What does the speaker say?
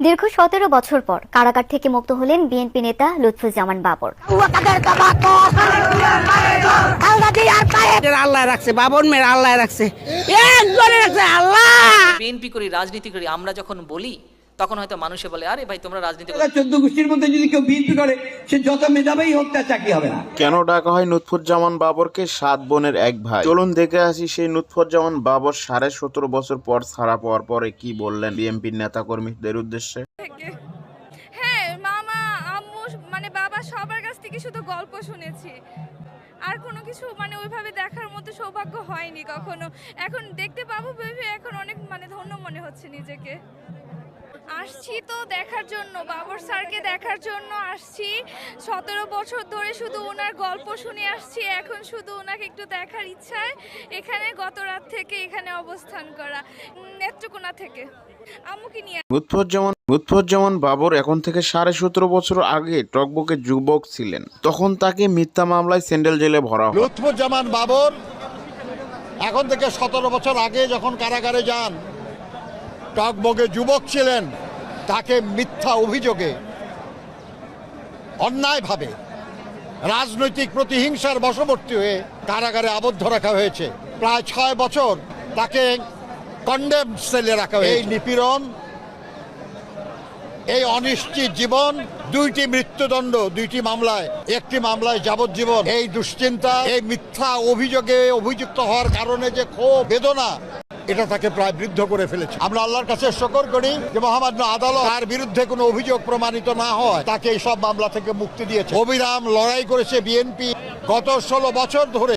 দীর্ঘ ১৭ বছর পর কারাগার থেকে মুক্ত হলেন বিএনপি নেতা লুৎফুজ্জামান বাবর। আল্লাহ রাখছে, বাবর মেয়ের আল্লাহ রাখছে, একজনে রাখছে আল্লাহ। বিএনপি করি, রাজনীতি করি, আমরা যখন বলি তখন হয়তো মানুষে বলে আরে ভাই তোমরা রাজনীতি করো। 14 গোষ্ঠীর মধ্যে যদি কেউ বিএনপি করে সে যত মেধাবী হোক তার চাকরি হবে না। কেন ডাকা হয় লুৎফুজ্জামান বাবরকে 7 বোনের এক ভাই? চলুন দেখে আসি সেই লুৎফুজ্জামান বাবর 17.5 বছর পর ছাড়া পাওয়ার পরে কি বললেন বিএনপির নেতা কর্মীদের উদ্দেশ্যে। হ্যাঁ, মামা আম্মু মানে বাবা সবার কাছ থেকে শুধু গল্প শুনেছি, আর কোনো কিছু মানে ওইভাবে দেখার মতো সৌভাগ্য হয়নি কখনো। এখন দেখতে পাবো ভেবে এখন অনেক মানে ধন্য মনে হচ্ছে নিজেকে। আসছি তো দেখার জন্য, বাবর স্যারকে দেখার জন্য আসছি। 17 বছর ধরে শুধু ওনার গল্প শুনে আসছি, এখন শুধু ওনাকে একটু দেখার ইচ্ছায় এখানে গত রাত থেকে এখানে অবস্থান করা, নেত্রকোনা থেকে আম্মুকে নিয়ে। লুৎফুজ্জামান বাবর এখন থেকে 17.5 বছর আগে টকবকে যুবক ছিলেন, তখন তাকে মিথ্যা মামলায় সেন্ট্রাল জেলে ভরা হয়। লুৎফুজ্জামান বাবর এখন থেকে 17 বছর আগে যখন কারাগারে যান, টকবকে যুবক ছিলেন, তাকে মিথ্যা অভিযোগে অন্যায়ভাবে রাজনৈতিক প্রতিহিংসার বশবর্তী হয়ে কারাগারে আবদ্ধ রাখা হয়েছে। প্রায় 6 বছর তাকে কন্ডেম সেলে রাখা হয়েছে। এই নিপীড়ন, এই অনিশ্চিত জীবন, 2টি মৃত্যুদণ্ড, 2টি মামলায়, একটি মামলায় যাবজ্জীবন, এই দুশ্চিন্তা, এই মিথ্যা অভিযোগে অভিযুক্ত হওয়ার কারণে যে ক্ষোভ বেদনা, এটা তাকে প্রায় বৃদ্ধ করে ফেলেছে। আমরা আল্লাহর কাছে শুকর করি যে মহামান্য আদালত তার বিরুদ্ধে কোনো অভিযোগ প্রমাণিত না হয় তাকে এই সব মামলা থেকে মুক্তি দিয়েছে। অবিরাম লড়াই করেছে বিএনপি গত 16 বছর ধরে।